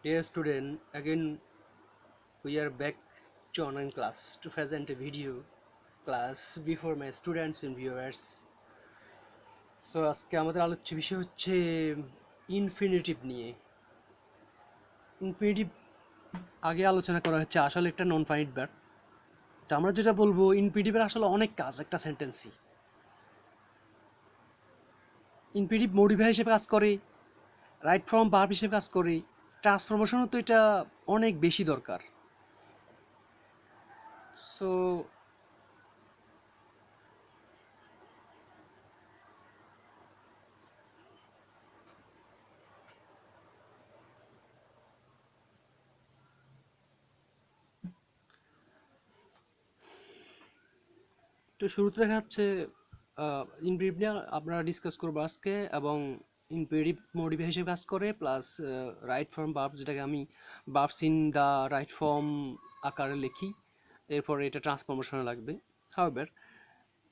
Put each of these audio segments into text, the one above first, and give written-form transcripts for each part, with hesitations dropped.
Dear student, again we are back to online class to present a video class before my students and viewers. So আজকে আমাদের আলোচ্য বিষয় হচ্ছে infinitive নিয়ে। Infinitive আগে আলোচনা করা হচ্ছে আসলে একটা নন ফাইনাইট ভার্ব। তো আমরা যেটা বলবো ইনফিনিটিভের আসলে অনেক কাজ একটা সেন্টেন্সই। ইনফিনিটিভ মডিফায়ার হিসেবে কাজ করে, রাইট ফর্ম ভার্ব হিসেবে কাজ করে, ট্রান্সফরমেশনও তো এটা অনেক বেশি দরকার। সো তো শুরুতে দেখা যাচ্ছে ইনফিনিটিভ নিয়ে আমরা ডিসকাস করবো আজকে, এবং ইনফিনিটিভ মডিফায়ার হিসেবে কাজ করে, প্লাস রাইট ফর্ম ভার্ব, যেটাকে আমি verbs in the right form আকারে লিখি, এরপর এটা ট্রান্সফরমেশনে লাগবে। হাউএভার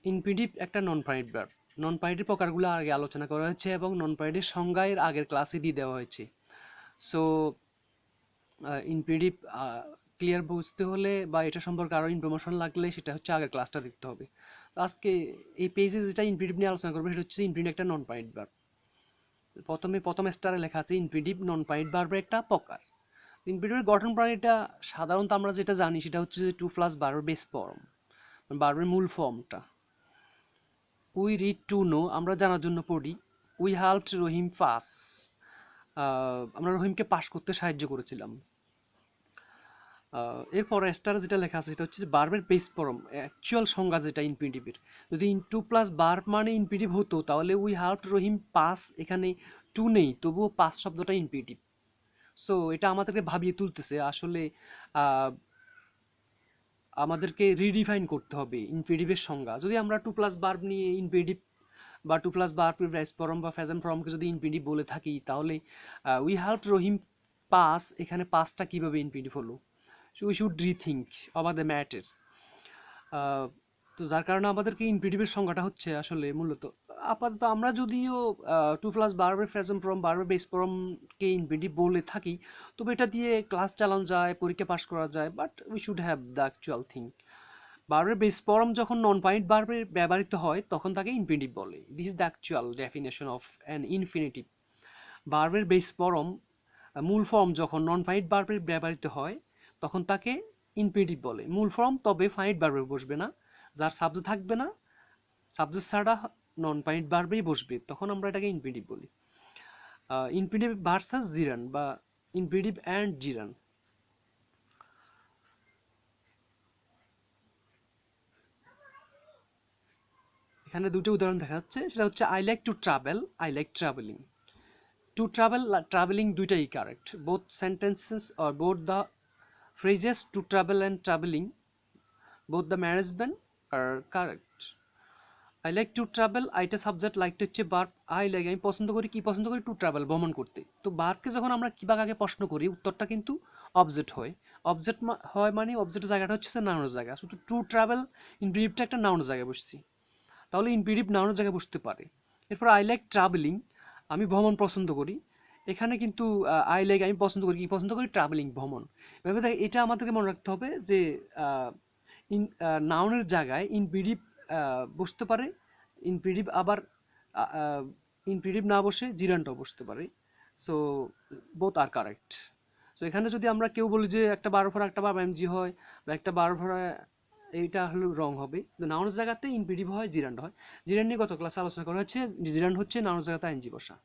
ইনফিনিটিভ একটা নন ফাইনাইট ভার্ব। নন ফাইনাইটের প্রকারগুলো আগে আলোচনা করা হয়েছে এবং নন ফাইনাইটের সংজ্ঞার আগের ক্লাসে দিয়ে দেওয়া হয়েছে। সো ইনফিনিটিভ ক্লিয়ার বুঝতে হলে বা এটা সম্পর্কে আরও ইনফরমেশন লাগলে সেটা হচ্ছে আগের ক্লাসটা দেখতে হবে। তো আজকে এই পেজে যেটা ইনফিনিটিভ নিয়ে আলোচনা করবো সেটা হচ্ছে ইনফিনিটিভ একটা নন ফাইনাইট ভার্ব। প্রথম স্টারে লেখা আছে ইনফিনিটিভ নন ফাইনাইট ভার্বের একটা প্রকার। ইনফিনিটিভের গঠন প্রণালীটা সাধারণত আমরা যেটা জানি সেটা হচ্ছে যে টু প্লাস ভার্বের বেস ফর্ম, ভার্বের মূল ফর্মটা। উই রিড টু নো আমরা জানার জন্য পড়ি। উই হেল্পড রহিম পাস, আমরা রহিমকে পাস করতে সাহায্য করেছিলাম। এরপর স্টার যেটা লেখা আছে সেটা হচ্ছে ভার্বের বেস ফর্ম, অ্যাকচুয়াল সংজ্ঞা যেটা ইনফিনিটিভের। যদি টু প্লাস ভার্ব মানে ইনফিনিটিভ হতো তাহলে উই হেল্পড রহিম পাস, এখানে টু নেই তবুও পাস শব্দটা ইনফিনিটিভ। সো এটা আমাদেরকে ভাবিয়ে তুলতেছে আসলে আমাদেরকে রিডিফাইন করতে হবে ইনফিনিটিভের সংজ্ঞা। যদি আমরা টু প্লাস ভার্ব নিয়ে ইনফিনিটিভ বা টু প্লাস ভার্বের বেস ফর্ম বা প্রেজেন্ট ফর্মকে যদি ইনফিনিটিভ বলে থাকি তাহলে উই হেল্পড রহিম পাস, এখানে পাসটা কীভাবে ইনফিনিটিভ হলো? We should rethink about the matter. তো যার কারণে আমাদেরকে ইনফিনিটিভের সংজ্ঞাটা হচ্ছে আসলে মূলত আপাতত আমরা যদিও টু প্লাস ভার্বের প্রেজেন্ট ফর্ম ভার্বের বেস ফর্মকে ইনফিনিটিভ বলে থাকি, তবে এটা দিয়ে ক্লাস চালানো যায়, পরীক্ষা পাস করা যায়, but we should have the actual thing. ভার্বের বেস ফর্ম যখন নন ফাইনাইট ভার্বে ব্যবহৃত হয় তখন তাকে ইনফিনিটিভ বলে। This is the actual definition of an infinitive. ভার্বের বেস ফর্ম মূল ফর্ম যখন নন ফাইনাইট ভার্বে ব্যবহৃত হয় তখন তাকে ইনফিনিটিভ বলে। মূল ফর্ম তবে ফাইনাইট ভার্বে বসবে না, যার সাবজেক্ট থাকবে না, সাবজেক্ট ছাড়া নন ফাইনাইট ভার্বেই বসবে, তখন আমরা এটাকে ইনফিনিটিভ বলি। ইনফিনিটিভ ভার্সাস জিরান বা ইনফিনিটিভ অ্যান্ড জিরান। এখানে দুটো উদাহরণ দেখা যাচ্ছে, সেটা হচ্ছে I like to travel, I like travelling. To travel, travelling দুইটাই correct. Both sentences or both the phrases to travel and traveling, both the management are correct. I like to travel, আইটা subject, লাইকটা হচ্ছে verb, I like আমি পছন্দ করি, কি পছন্দ করি? টু ট্রাভেল, ভ্রমণ করতে। তো ভার্বকে যখন আমরা কিভাবে আগে প্রশ্ন করি উত্তরটা কিন্তু অবজেক্ট হয়। অবজেক্ট হয় মানে অবজেক্টের জায়গাটা হচ্ছে নাউনের জায়গা। শুধু টু ট্রাভেল ইনফিনিটিভটা একটা নাউনের জায়গায় বসছি, তাহলে ইনফিনিটিভ নাউনের জায়গায় বসতে পারে। এরপর আই লাইক ট্রাভেলিং, আমি ভ্রমণ পছন্দ করি। এখানে কিন্তু আই লাইক আমি পছন্দ করি, কি পছন্দ করি? ট্রাভেলিং, ভ্রমণ। এভাবে দেখ, এটা আমাদেরকে মনে রাখতে হবে যে নাউনের জায়গায় ইনফিনিটিভ বসতে পারে, ইনফিনিটিভ আবার ইনফিনিটিভ না বসে জিরানটাও বসতে পারে। সো বোথ আর কারেক্ট। সো এখানে যদি আমরা কেউ বলি যে একটা বারো ফোরা একটা বার এমজি হয়, বা একটা বারো ফোরা, এইটা হলো রং হবে। নাউনের জায়গাতে ইনফিনিটিভ হয়, জিরান্ড হয়। জিরান্ড নিয়ে গত ক্লাসে আলোচনা করা হচ্ছে, জিরান্ড হচ্ছে নাউনের জায়গাতে আইনজি বসা।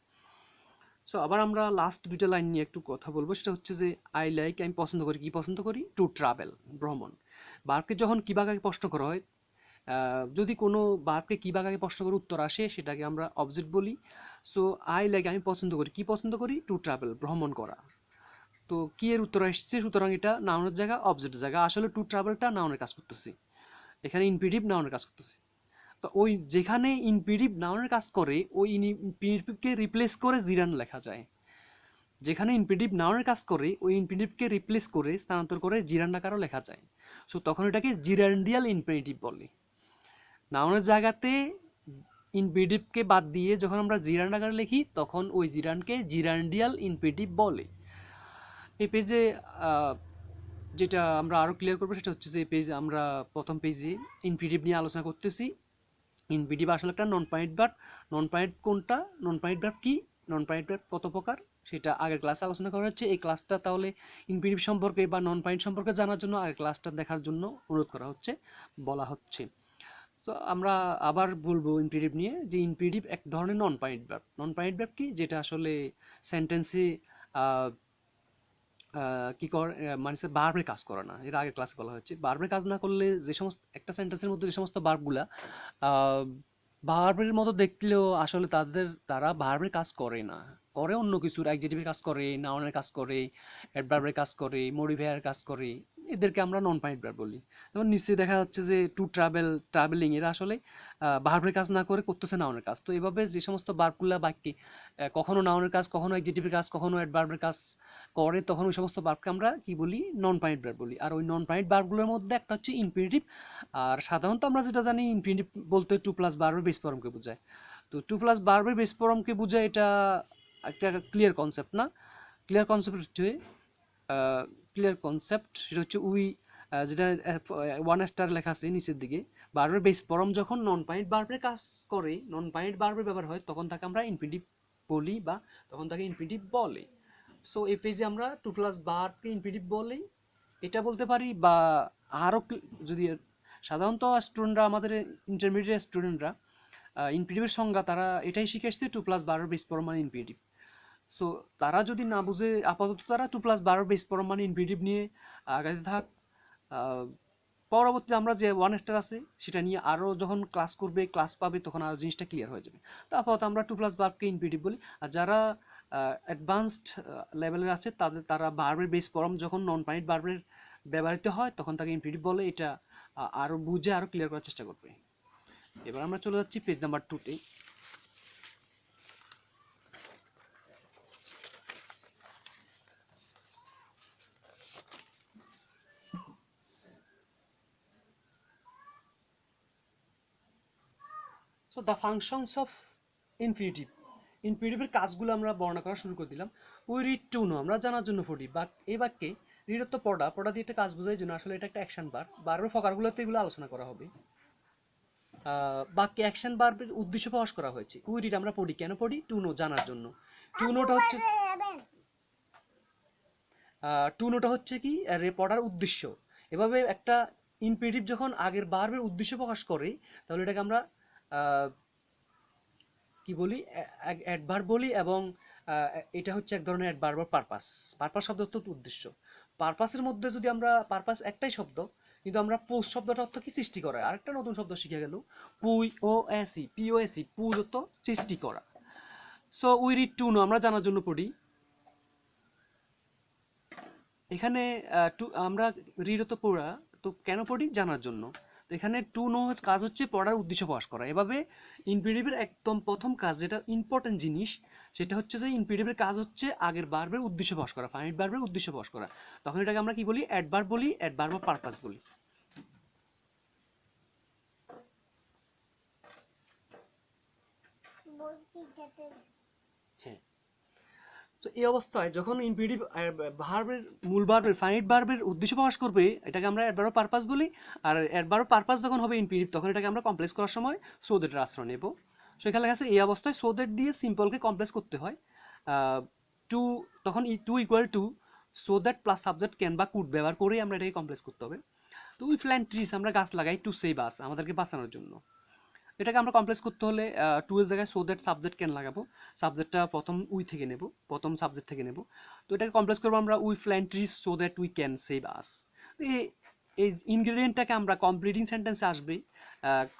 সো আবার আমরা লাস্ট দুইটা লাইন নিয়ে একটু কথা বলবো, সেটা হচ্ছে যে আই লাইক আমি পছন্দ করি, কি পছন্দ করি? টু ট্রাভেল, ভ্রমণ। ভার্বকে যখন কি ভাগে প্রশ্ন করা হয়, যদি কোনো ভার্বকে কি ভাগে প্রশ্ন করে উত্তর আসে সেটাকে আমরা অবজেক্ট বলি। সো আই লাইক আমি পছন্দ করি, কি পছন্দ করি? টু ট্রাভেল, ভ্রমণ করা। তো কি এর উত্তর আসছে, সুতরাং এটা নাউনের জায়গা, অবজেক্টের জায়গা। আসলে টু ট্রাভেলটা নাউনের কাজ করতেছে, এখানে ইনফিনিটিভ নাউনের কাজ করতেছে। তো ওই যেখানে ইনফিনিটিভ নাউনের কাজ করে ওই ইনফিনিটিভকে রিপ্লেস করে জিরান লেখা যায়। যেখানে ইনফিনিটিভ নাউনের কাজ করে ওই ইনফিনিটিভকে রিপ্লেস করে স্থানান্তর করে জিরান আকারও লেখা যায়। সো তখন এটাকে জিরান্ডিয়াল ইনফিনিটিভ বলে। নাউনের জায়গাতে ইনফিনিটিভকে বাদ দিয়ে যখন আমরা জিরান আকারে লিখি তখন ওই জিরানকে জিরান্ডিয়াল ইনফিনিটিভ বলে। এই পেজে যেটা আমরা আরও ক্লিয়ার করবো সেটা হচ্ছে যে এই পেজে আমরা প্রথম পেজে ইনফিনিটিভ নিয়ে আলোচনা করতেছি। ইনফিনিটিভ আসলে একটা নন পয়েন্ট ভার্ব। নন পয়েন্ট কোনটা, নন পয়েন্ট ভার্ব কি, নন পয়েন্ট ভার্ব কত প্রকার, সেটা আগের ক্লাসে আলোচনা করা হচ্ছে। এই ক্লাসটা তাহলে ইনফিনিটিভ সম্পর্কে বা নন পয়েন্ট সম্পর্কে জানার জন্য আগের ক্লাসটা দেখার জন্য অনুরোধ করা হচ্ছে, বলা হচ্ছে। তো আমরা আবার বলবো ইনফিনিটিভ নিয়ে, যে ইনফিনিটিভ এক ধরনের নন পয়েন্ট ভার্ব। নন পয়েন্ট ভার্ব কি, যেটা আসলে সেন্টেন্সে কি করে, মানে বারবার কাজ করে না। এর আগে ক্লাসে বলা হচ্ছে বারবার কাজ না করলে যে সমস্ত একটা সেন্টেন্সের মধ্যে যে সমস্ত বার্বগুলা ভার্বের মতো দেখলেও আসলে তারা ভার্বের কাজ করে না, করে অন্য কিছুর, অ্যাডজেক্টিভের কাজ করে, নাউনের কাজ করে, অ্যাডভার্বের কাজ করে, মডিফায়ারের কাজ করে। এদেরকে আমরা নন পয়েন্ট ভার্ব বলি। যেমন নিশ্চয়ই দেখা যাচ্ছে যে টু ট্রাভেলিং, এরা আসলে ভার্বের কাজ না করে করতেছে নাউনের কাজ। তো এভাবে যে সমস্ত ভার্বগুলা বাক্যে কখনো নাউনের কাজ, কখনো অ্যাডজেক্টিভের কাজ, কখনো অ্যাডভার্বের কাজ করে, তখন ওই সমস্ত ভার্বকে আমরা কি বলি, নন পয়েন্ট ভার্ব বলি। আর ওই নন পয়েন্ট ভার্বগুলোর মধ্যে একটা হচ্ছে ইনফিনিটিভ। আর সাধারণত আমরা যেটা জানি ইনফিনিটিভ বলতে টু প্লাস ভার্বের বেস ফর্মকে বোঝায়। তো টু প্লাস ভার্বের বেস ফর্মকে বোঝায়, এটা একটা ক্লিয়ার কনসেপ্ট না। ক্লিয়ার কনসেপ্ট হচ্ছে সেটা হচ্ছে উই, যেটা ওয়ান স্টার লেখা আছে নিচের দিকে, ভার্বের বেস ফর্ম যখন নন পয়েন্ট ভার্বের কাজ করে, নন পয়েন্ট ভার্বের ব্যবহার হয়, তখন তাকে আমরা ইনফিনিটিভ বলি বা তখন তাকে ইনফিনিটিভ বলে। সো এই পেজে আমরা টু প্লাস ভার্বকে ইনফিনিটিভ বলে এটা বলতে পারি। বা আরও যদি সাধারণত স্টুডেন্টরা, আমাদের ইন্টারমিডিয়েট স্টুডেন্টরা ইনফিনিটিভের সংজ্ঞা তারা এটাই শিখে আসছে, টু প্লাস ভার্বের বেস ফর্ম মানে ইনফিনিটিভ। সো তারা যদি না বুঝে, আপাতত তারা টু প্লাস ভার্বের বেস ফর্ম মানে ইনফিনিটিভ নিয়ে আগাতে থাক। পরবর্তীতে আমরা যে ওয়ান স্টার আছে সেটা নিয়ে আরও যখন ক্লাস করবে, ক্লাস পাবে, তখন আরও জিনিসটা ক্লিয়ার হয়ে যাবে। তো আপাতত আমরা টু প্লাস ভার্বকে ইনফিনিটিভ বলি। আর যারা অ্যাডভান্সড লেভেলের আছে তারা ভার্বের বেস ফর্ম যখন নন পয়েন্ট ভার্বের ব্যবহৃত হয় তখন তাকে ইনফিনিটিভ বলে। এটা আরও বুঝে আরও ক্লিয়ার করার চেষ্টা করবে। এবার আমরা চলে যাচ্ছি পেজ নাম্বার 2-তে। So the functions of infinitive, ইনফিনিটিভের কাজগুলো আমরা বর্ণনা করা শুরু করে দিলাম। উই রিড টু নো, আমরা জানার জন্য পড়ি। বা এই বাক্যে রিড তো পড়া, পড়া দিয়ে একটা কাজ বোঝায় জন্য আসলে এটা একটা অ্যাকশন বার। বারবার ফকারগুলোতে এগুলো আলোচনা করা হবে। বাক্যে অ্যাকশন বার্বের উদ্দেশ্য প্রকাশ করা হয়েছে। উই রিড আমরা পড়ি, কেন পড়ি, টু নো জানার জন্য। টু নোটা হচ্ছে কি, পড়ার উদ্দেশ্য। এভাবে একটা ইনফিনিটিভ যখন আগের বার্বের উদ্দেশ্য প্রকাশ করে, তাহলে এটাকে আমরা কি বলি, অ্যাডভার্ব বলি। এবং এটা হচ্ছে এক ধরনের অ্যাডভার্ব বা পারপাস। পারপাস শব্দ অর্থ উদ্দেশ্য। পারপাসের মধ্যে যদি আমরা, পারপাস একটাই শব্দ, কিন্তু আমরা পোস্ট শব্দটা অর্থ কি, সৃষ্টি করা। আরেকটা নতুন শব্দ শিখে গেল, পিওএসই, পুজ অর্থ সৃষ্টি করা। So we read to know, আমরা জানার জন্য পড়ি। এখানে আমরা রিড তো পড়া, তো কেন পড়ি, জানার জন্য। তো এখানে টু নো কাজ হচ্ছে পড়ার উদ্দেশ্য প্রকাশ করা। এভাবে ইনফিনিটিভের একদম প্রথম কাজ, যেটা ইম্পর্টেন্ট জিনিস, সেটা হচ্ছে যে ইনফিনিটিভের কাজ হচ্ছে আগের ভার্বের উদ্দেশ্য প্রকাশ করা, ফাইনাইট ভার্বের উদ্দেশ্য প্রকাশ করা। তখন এটাকে আমরা কি বলি, অ্যাডভার্ব বলি, অ্যাডভার্ব বা পারপাস বলি। হ্যাঁ, তো এই অবস্থায় যখন ইনফিনিটিভ ভার্বের, মূল ভার্বের, ফাইনাইট ভার্বের উদ্দেশ্য প্রকাশ করবে, এটাকে আমরা অ্যাডভার্ব পারপাস বলি। আর অ্যাডভার্ব পারপাস যখন হবে ইনফিনিটিভ, তখন এটাকে আমরা কমপ্লেক্স করার সময় সো দ্যাটের আশ্রয় নেব। সো এখানে লেখা আছে এই অবস্থায় সো দ্যাট দিয়ে সিম্পলকে কমপ্লেক্স করতে হয়। টু, তখন to equal to so that plus subject can বা কুড ব্যবহার করেই আমরা এটাকে কমপ্লেক্স করতে হবে। তো উই প্ল্যান্ট ট্রিজ, আমরা গাছ লাগাই, টু সেভ আস, আমাদেরকে বাঁচানোর জন্য। এটাকে আমরা কমপ্লেক্স করতে হলে টু এর জায়গায় সো দ্যাট সাবজেক্ট ক্যান লাগাবো। সাবজেক্টটা প্রথম উই থেকে নেব, প্রথম সাবজেক্ট থেকে নেব। তো এটাকে কমপ্লেক্স করবো আমরা, we plant trees so that we can save us. এই ইনগ্রেডিয়েন্টটাকে আমরা কমপ্লিটিং সেন্টেন্সে আসবে,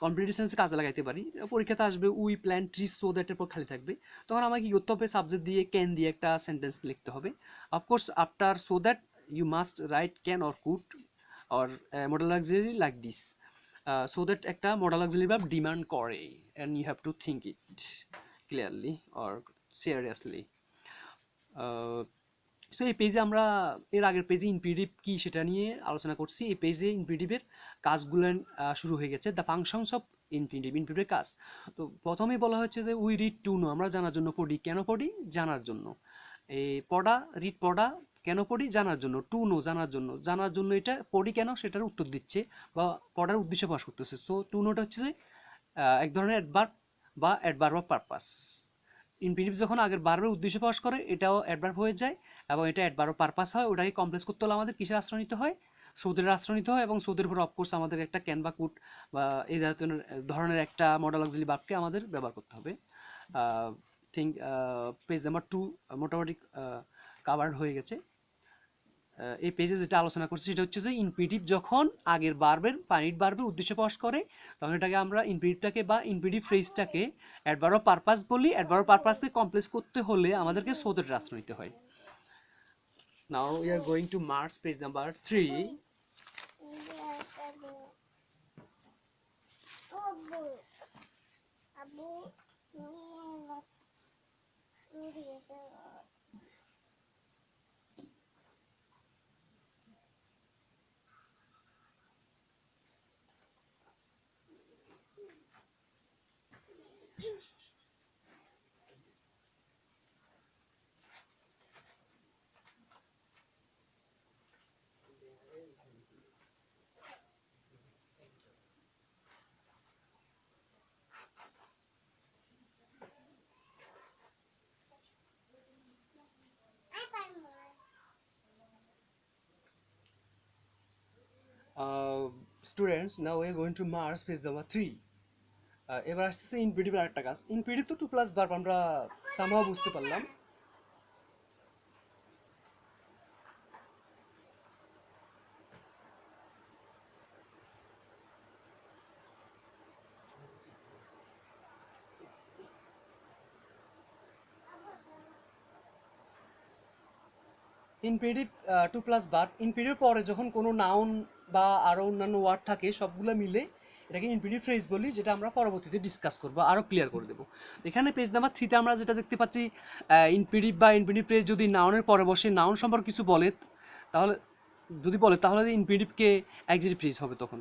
কমপ্লিটিং সেন্টেন্সে কাজে লাগাইতে পারি। পরীক্ষাতে আসবে উই প্ল্যান্ট ট্রিজ সো দ্যাটের পর খালি থাকবে, তখন আমাকে কি করতে হবে, সাবজেক্ট দিয়ে ক্যান দিয়ে একটা সেন্টেন্স লিখতে হবে। Of course after so that you must write can or could or modal auxiliary like this. So that একটা মডেল অক্সিলারি ভার্ব ডিমান্ড করে, and you have to think it clearly or seriously. So এই পেজে আমরা এর আগের পেজে infinitive কি সেটা নিয়ে আলোচনা করছি। এই পেজে ইনফিনিটিভের কাজগুলো শুরু হয়ে গেছে, দ্য ফাংশনস অফ ইনফিনিটিভ, ইনফিনিটিভের কাজ। তো প্রথমেই বলা হচ্ছে যে উই রিড টু নো, আমরা জানার জন্য পড়ি, কেন পড়ি, জানার জন্য। এই পড়া, রিড পড়া, কেন পড়ি? জানার জন্য, টু নো, জানার জন্য এটা পড়ি কেন সেটার উত্তর দিচ্ছে বা পড়ার উদ্দেশ্য প্রকাশ করতেছে। সো টু নোটা হচ্ছে যে এক ধরনের অ্যাডভার্ব বা অ্যাডভার্ব অফ পারপাস। ইনফিনিটিভ যখন আগের ভার্বের উদ্দেশ্য প্রকাশ করে এটাও অ্যাডভার্ব হয়ে যায় এবং এটা অ্যাডভার্ব পারপাস হয়। ওটাকে কমপ্লেক্স করতে হলে আমাদের কিসের আশ্রয় নিতে হয়? সৌদের আশ্রয় নিতে হয় এবং সৌদের উপর অফকোর্স আমাদের একটা ক্যান বা কুড বা এই ধরনের একটা মডেল অক্সিলারি ভার্বকে আমাদের ব্যবহার করতে হবে। থিঙ্ক পেজ নাম্বার 2 মোটামুটি কাভার্ড হয়ে গেছে। এই পেজে যেটা আলোচনা করছি সেটা হচ্ছে যে ইনফিনিটিভ যখন আগের ভার্বের ফাইনাইট ভার্বের উদ্দেশ্য প্রকাশ করে তখন এটাকে আমরা ইনফিনিটিভটাকে বা ইনফিনিটিভ ফ্রেজটাকে অ্যাডভার্ব অফ পারপাস বলি। অ্যাডভার্ব অফ পারপাসকে কমপ্লেক্স করতে হলে আমাদেরকে সৌদের আশ্রয় নিতে হয়। Now we are going to marks page number 3. Students, now we are going to Mars page number 3. এবার আসতেছে ইনফিনিটিভ আরেকটা কাজ। ইনফিনিটিভ তো টু প্লাস ভার্ব আমরা সামহাও বুঝতে পারলাম। Infinitive to plus verb, infinitive পরে যখন কোনো নাউন বা আরও অন্যান্য ওয়ার্ড থাকে সবগুলো মিলে এটাকে ইনফিনিটিভ ফ্রেজ বলি, যেটা আমরা পরবর্তীতে ডিসকাস করবো, আরও ক্লিয়ার করে দেবো। এখানে পেজ নাম্বার 3তে আমরা যেটা দেখতে পাচ্ছি, ইনফিনিটিভ বা ইনফিনিটিভ ফ্রেজ যদি নাউনের পরে বসে নাউন সম্পর্কে কিছু বলে তাহলে ইনফিনিটিভকে অ্যাডজেক্টিভ ফ্রেজ হবে। তখন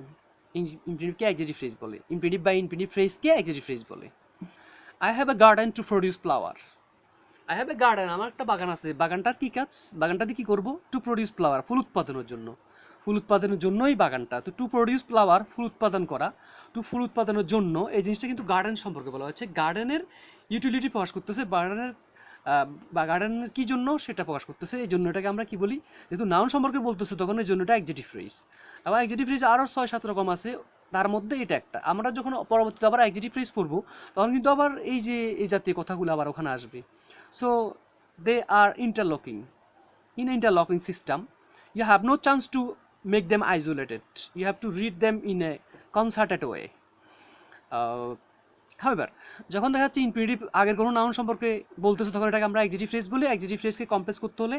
ইনফিনিটিভকে অ্যাডজেক্টিভ ফ্রেজ বলে। ইনফিনিটিভ বা ইনফিনিটিভ ফ্রেজকে অ্যাডজেক্টিভ ফ্রেজ বলে। I have a garden to produce flower. I have a garden, আমার একটা বাগান আছে। বাগানটার কী কাজ? বাগানটাতে কী করবো? টু প্রডিউস ফ্লাওয়ার, ফুল উৎপাদনের জন্য। ফুল উৎপাদনের জন্যই বাগানটা। তো টু প্রডিউস ফ্লাওয়ার, ফুল উৎপাদন করা। ফুল উৎপাদনের জন্য, এই জিনিসটা কিন্তু গার্ডেন সম্পর্কে বলা হচ্ছে। গার্ডেনের ইউটিলিটি প্রকাশ করতেছে, গার্ডেনের কী জন্য সেটা প্রকাশ করতেছে। এই জন্য এটাকে আমরা কি বলি? যেহেতু নাউন সম্পর্কে বলতেছে তখন এই জন্য এটা অ্যাডজেক্টিভ ফ্রেজ। আবার অ্যাডজেক্টিভ ফ্রেজ আরও 6-7 রকম আছে, তার মধ্যে এটা একটা। আমরা যখন পরবর্তীতে আবার অ্যাডজেক্টিভ ফ্রেজ পড়বো তখন কিন্তু আবার এই জাতীয় কথাগুলো আবার ওখানে আসবে। So they are interlocking. In interlocking system, you have no chance to make them isolated. You have to read them in a concerted way. However, যখন দেখা যাচ্ছে ইনফিনিটিভ আগের কোনো নাউন সম্পর্কে বলতেছে তখন এটাকে আমরা অ্যাডজেক্টিভ ফ্রেজ বলি। অ্যাডজেক্টিভ ফ্রেজকে কমপ্লেক্স করতে হলে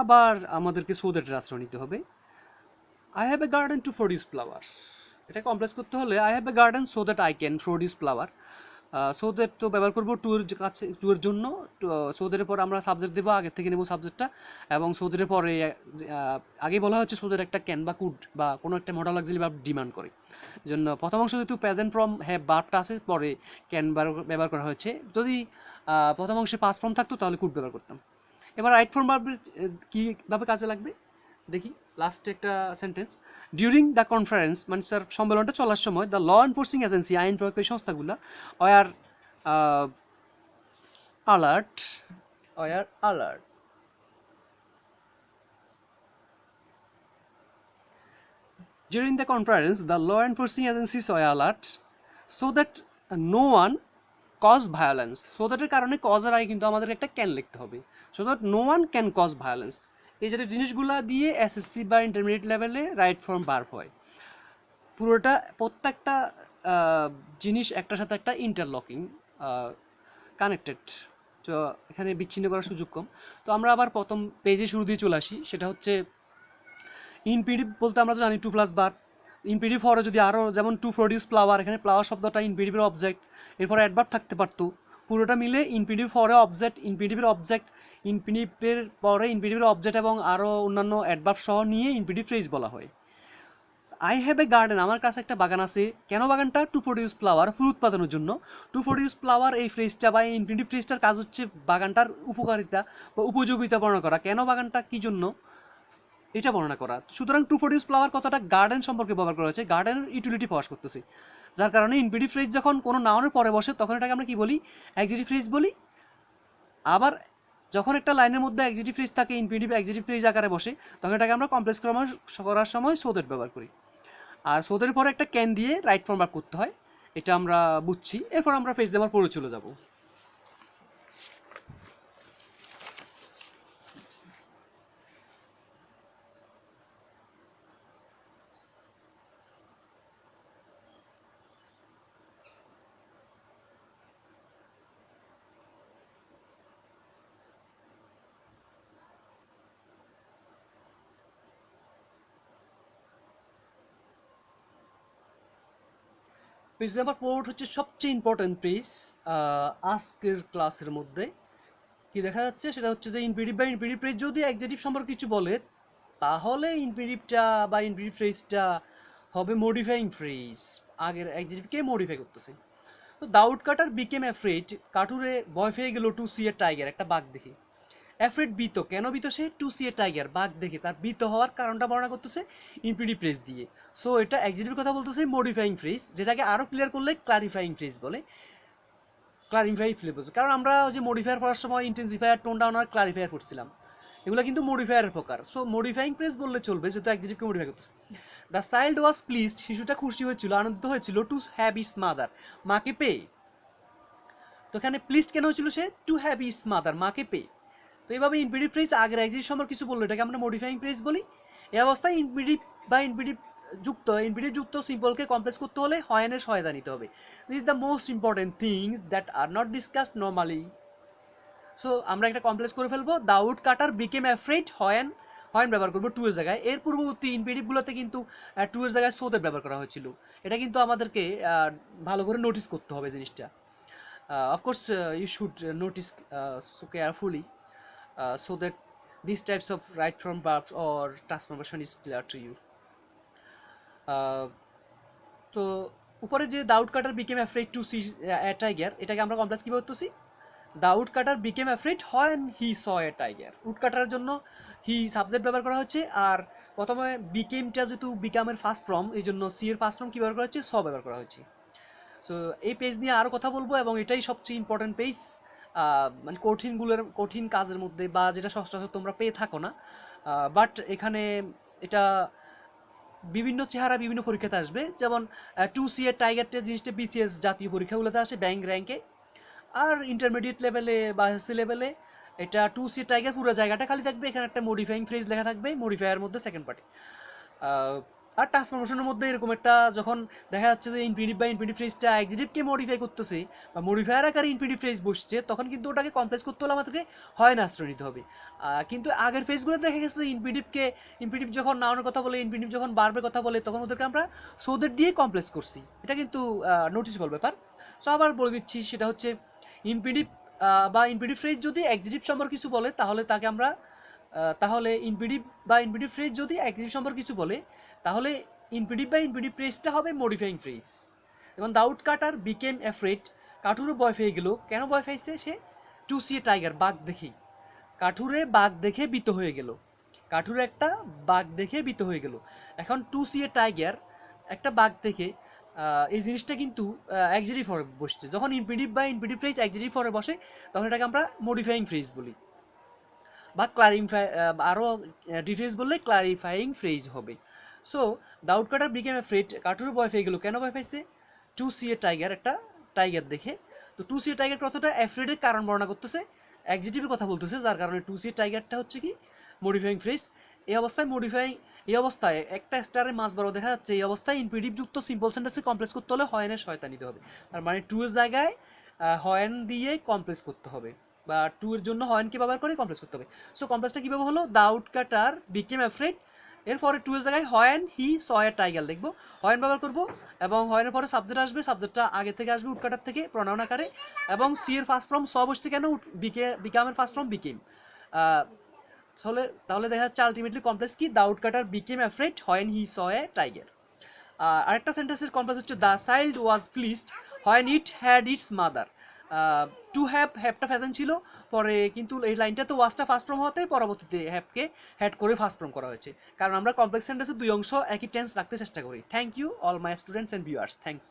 আবার আমাদেরকে সো দ্যাটের আশ্রয় নিতে হবে। I have a garden to produce flower. এটা কমপ্লেক্স করতে হলে I have a garden so that I can produce flower. So that তো ব্যবহার করবো টু এর জন্য। সো দ্যাটের পর আমরা সাবজেক্ট দেবো, আগের থেকে নেবো সাবজেক্টটা, এবং সো দ্যাটের পরে আগে বলা হচ্ছে সো দ্যাট একটা ক্যান বা কুড বা কোনো একটা মডেল অক্সিলারি ভার্ব ডিমান্ড করে। জন্য প্রথম অংশ যেহেতু প্রেজেন্ট ফর্ম হ্যাভ ভার্বটা আছে, পরে ক্যান ব্যবহার করা হয়েছে। যদি প্রথম অংশে পাস্ট ফর্ম থাকতো তাহলে কুড ব্যবহার করতাম। এবার রাইট ফর্ম ভার্বের কীভাবে কাজে লাগবে দেখি। লাস্ট একটা সেন্টেন্স, ডিউরিং দ্য কনফারেন্স, মানে স্যার সম্মেলনটা চলার সময়, দ্য ল এনফোর্সিং এজেন্সি, আইন প্রয়োগকারী সংস্থাগুলো, war alert. During the conference, the law enforcing agencies were alert so that no one cause violence. So that এর কারণে cause এর আগে কিন্তু আমাদের একটা ক্যান লিখতে হবে। So that no one can cause violence. এই জাতীয় জিনিসগুলো দিয়ে এসএসসি বা ইন্টারমিডিয়েট লেভেলে রাইট ফর্ম ভার্ব হয়। পুরোটা প্রত্যেকটা জিনিস একটার সাথে একটা ইন্টারলকিং, কানেক্টেড। তো এখানে বিচ্ছিন্ন করার সুযোগ কম। তো আমরা আবার প্রথম পেজে শুরু দিয়ে চলে আসি, সেটা হচ্ছে ইনফিনিটিভ বলতে আমরা তো জানি টু প্লাস ভার্ব। ইনফিনিটিভ ফরে যদি আরও যেমন টু প্রডিউস ফ্লাওয়ার, এখানে ফ্লাওয়ার শব্দটা ইনফিনিটিভের অবজেক্ট, এরপরে অ্যাডভার্ব থাকতে পারতো। পুরোটা মিলে ইনফিনিটিভ ফরে অবজেক্ট, ইনফিনিটিভের অবজেক্ট, ইনফিনিটিভের পরে ইনফিনিটিভের অবজেক্ট এবং আরও অন্যান্য অ্যাডভার্ব সহ নিয়ে ইনফিনিটিভ ফ্রেজ বলা হয়। আই হ্যাভ এ গার্ডেন, আমার কাছে একটা বাগান আছে। কেন বাগানটা? টু প্রডিউস ফ্লাওয়ার, ফুল উৎপাদনের জন্য। টু প্রডিউস ফ্লাওয়ার এই ফ্রেজটা বা ইনফিনিটিভ ফ্রেজটার কাজ হচ্ছে বাগানটার উপকারিতা বা উপযোগিতা বর্ণনা করা। কেন বাগানটা কী জন্য এটা বর্ণনা করা। সুতরাং টু প্রডিউস ফ্লাওয়ার কথাটা গার্ডেন সম্পর্কে ব্যবহার করা হয়েছে, গার্ডেনের ইউটিলিটি প্রকাশ করতেছে। যার কারণে ইনফিনিটিভ ফ্রেজ যখন কোনো নাউনের পরে বসে তখন এটাকে আমরা কি বলি? অ্যাডজেক্টিভ ফ্রেজ বলি। আবার যখন একটা লাইনের মধ্যে অ্যাডজেক্টিভ ফ্রেজ থাকে, ইনফিনিটিভ অ্যাডজেক্টিভ ফ্রেজ আকারে বসে, তখন এটাকে আমরা কমপ্লেক্স করার সময় সো দ্যাট ব্যবহার করি। আর সো দ্যাটের পরে একটা ক্যান দিয়ে রাইট ফর্ম ভার্ব করতে হয়, এটা আমরা বুঝছি। এরপর আমরা পেজ নাম্বার 4 চলে যাব। পেজ নাম্বার 4 হচ্ছে সবচেয়ে ইম্পর্টেন্ট পেজ আজকের ক্লাসের মধ্যে। কি দেখা যাচ্ছে সেটা হচ্ছে যে ইনফিনিটিভ বা ইনফিনিটিভ ফ্রেজ যদি অ্যাডজেক্টিভ সম্পর্কে কিছু বলে, তাহলে ইনফিনিটিভটা বা ইনফিনিটিভ ফ্রেজটা হবে মডিফাইং ফ্রেজ, আগের অ্যাডজেক্টিভকে মডিফাই করতেছে। তো দাউদ কাটার বিকেম অ্যাফ্রেড, কাটুরে ভয় পেয়ে গেল টু সি এ টাইগার, একটা বাঘ দেখে। অ্যাফ্রেড বিত, কেন বিত সে? টু সি এ টাইগার, বাঘ দেখে। তার বিত হওয়ার কারণটা বর্ণনা করতেছে ইনফিনিটিভ ফ্রেজ দিয়ে। সো এটা অ্যাডজেক্টিভের কথা বলতেছে মডিফাইং ফ্রেজ, যেটাকে আরও ক্লিয়ার করলে ক্লারিফাইং ফ্রেজ বলে। ক্লারিফাই ফ্লেবস, কারণ আমরা যে মডিফায়ার পড়ার সময় ইন্টেন্সিফায়ার, টোন ডাউন আর ক্লারিফায়ার করছিলাম, এগুলো কিন্তু মডিফায়ারের প্রকার। সো মডিফাইং ফ্রেজ বললে চলবে, যেহেতু অ্যাডজেক্টিভকে মডিফাই করতেছে। দ্য চাইল্ড ওয়াজ প্লিজড, শিশুটা খুশি হয়েছিল, আনন্দিত হয়েছিল, টু হ্যাভ ইস মাদার, মাকে পেয়ে। তো এখানে প্লিজড কেন হয়েছিল সে? টু হ্যাভ ইস মাদার, মাকে পেয়ে। তো এইভাবে ইনফিনিটিভ ফ্রেজ আগের অ্যাডজেক্টিভ সম্পর্কে কিছু বললো, এটাকে আমরা মডিফাইং ফ্রেজ বলি। এই অবস্থায় ইনফিনিটিভ বা ইনফিনিটিভ যুক্ত সিম্পলকে কমপ্লেক্স করতে হলে হয়েনের সহায়তা নিতে হবে। This is the most important things that are not discussed normally. So আমরা একটা কমপ্লেক্স করে ফেলবো, দাউদ কাটার বিকেম অ্যাফ্রেড, হয়েন ব্যবহার করবো টু এর জায়গায়। এর পূর্ববর্তী ইনফিনিটিভগুলোতে কিন্তু টু এর জায়গায় সো দ্যাট ব্যবহার করা হয়েছিল। এটা কিন্তু আমাদেরকে ভালো করে নোটিস করতে হবে জিনিসটা। Of course you should notice so carefully so that these types of right from verbs or transformation is clear to you. তো উপরে যে the wood cutter became afraid to see a tiger, এটাকে আমরা কমপ্লেক্স কীভাবে করতেছি? The wood cutter became afraid when he saw a tiger. Wood cutter জন্য he subject ব্যবহার করা হচ্ছে, আর প্রথমে বিকেমটা যেহেতু বিকামের ফার্স্ট ফর্ম, এই জন্য সি এর ফার্স্ট ফর্ম কী ব্যবহার করা হচ্ছে? স ব্যবহার করা হচ্ছে। সো এই পেজ নিয়ে আরও কথা বলবো, এবং এটাই সবচেয়ে ইম্পর্টেন্ট পেজ মানে কঠিন কাজের মধ্যে, বা যেটা সচরাচর তোমরা পেয়ে থাকো না, বাট এখানে এটা বিভিন্ন চেহারা বিভিন্ন পরীক্ষাতে আসবে। যেমন টু সি এর টাইগারটা জিনিসটা বিসিএস জাতীয় পরীক্ষাগুলোতে আসে, ব্যাংক র্যাঙ্কে। আর ইন্টারমিডিয়েট লেভেলে বা এসএসসি লেভেলে এটা টু সি টাইগার পুরো জায়গাটা খালি থাকবে, এখানে একটা মডিফাইং ফ্রেজ লেখা থাকবে, মডিফায়ার মধ্যে সেকেন্ড পার্টি। আর ট্রান্সফরমেশনের মধ্যে এরকম একটা যখন দেখা যাচ্ছে যে ইনফিনিটিভ বা ইনফিনিটিভ ফ্রেজটা অ্যাডজেক্টিভকে মডিফাই করতেছে বা মডিফায়ার আকারে ইনফিনিটিভ ফ্রেজ বসছে, তখন কিন্তু ওটাকে কমপ্লেক্স করতে হলে আমাদেরকে হয় না আশ্রয় নিতে হবে। কিন্তু আগের ফ্রেজগুলো দেখা গেছে ইনফিনিটিভ যখন নাউনের কথা বলে, ইনফিনিটিভ যখন বার্বের কথা বলে, তখন ওদেরকে আমরা সোদের দিয়ে কমপ্লেক্স করছি। এটা কিন্তু নোটিসেবল ব্যাপার। সো আবার বলে দিচ্ছি, সেটা হচ্ছে ইনফিনিটিভ বা ইনফিনিটিভ ফ্রেজ যদি অ্যাডজেক্টিভ সম্পর্কে কিছু বলে, তাহলে ইনফিনিটিভ ফ্রেজ যদি অ্যাডজেক্টিভ সম্পর্কে কিছু বলে, তাহলে ইনফিনিটিভ বা ইনফিনিটিভ ফ্রেজটা হবে মডিফাইং ফ্রেজ। যেমন দাউদ কাটার বিকেম অ্যাফ্রেড, কাঠুরে ভয় পেয়ে গেল। কেন ভয় পেয়েছে সে? টু সি এ টাইগার, বাঘ দেখেই। কাঠুরে বাঘ দেখে ভীত হয়ে গেল, কাঠুরে একটা বাঘ দেখে ভীত হয়ে গেল। এখন টু সি এ টাইগার, একটা বাঘ দেখে, এই জিনিসটা কিন্তু অ্যাডজেক্টিভ ফর্মে বসছে। যখন ইনফিনিটিভ বা ইনফিনিটিভ ফ্রেজ অ্যাডজেক্টিভ ফর্মে বসে, তখন এটাকে আমরা মডিফাইং ফ্রেজ বলি, বা আরও ডিটেলস বললে ক্লারিফাইং ফ্রেজ হবে। সো দাউদ কাটার বিকেম অ্যাফ্রেড, কাঠুরে ভয় পেয়ে গেল। কেন ভয় পাইছে? টু সি এ টাইগার, একটা টাইগার দেখে। তো টু সি এ টাইগার কথাটা অ্যাফ্রেডের কারণ বর্ণনা করতেছে, অ্যাডজেক্টিভের কথা বলতেছে, যার কারণে টু সি এ টাইগারটা হচ্ছে কি মডিফাইং ফ্রেজ। এই অবস্থায় একটা স্টারের মাছ বড় দেখা যাচ্ছে, এই অবস্থায় ইনফিনিটিভ যুক্ত সিম্পল সেন্টেন্সে কমপ্লেক্স করতে হলে হয়েনের সহায়তা নিতে হবে। তার মানে টু এর জায়গায় হয়েন দিয়ে কমপ্লেক্স করতে হবে, বা টু এর জন্য হয়েনকে ব্যবহার করে কমপ্লেক্স করতে হবে। সো কমপ্লেক্সটা কীভাবে হলো? দাউদ কাটার বিকেম অ্যাফ্রেড, এরপরে টু এর জায়গায় হয়েন হি স এ টাইগার লিখবো, হয়েন ব্যবহার করবো, এবং হয়েনের পরে সাবজেক্ট আসবে, সাবজেক্টটা আগে থেকে আসবে উডকাটার থেকে প্রনাউন আকারে, এবং সি এর ফার্স্ট ফর্ম স বসছে কেন? বিকামের ফার্স্ট ফর্ম বিকেম। তাহলে দেখা যাচ্ছে আলটিমেটলি কমপ্লেক্স কি? The wood cutter became afraid, when he saw a tiger. আরেকটা সেন্টেন্সের কমপ্লেক্স হচ্ছে the child was pleased when it had its mother. To হ্যাভটা প্রেজেন্ট ছিল, পরে কিন্তু এই লাইনটাতে ওয়াজটা ফার্স্ট ফর্ম হতে পরবর্তীতে হ্যাভকে হ্যাড করে ফার্স্ট ফর্ম করা হয়েছে, কারণ আমরা কমপ্লেক্স সেন্টেন্সের দুই অংশ একই টেন্স রাখতে চেষ্টা করি। Thank you all my students and viewers, thanks.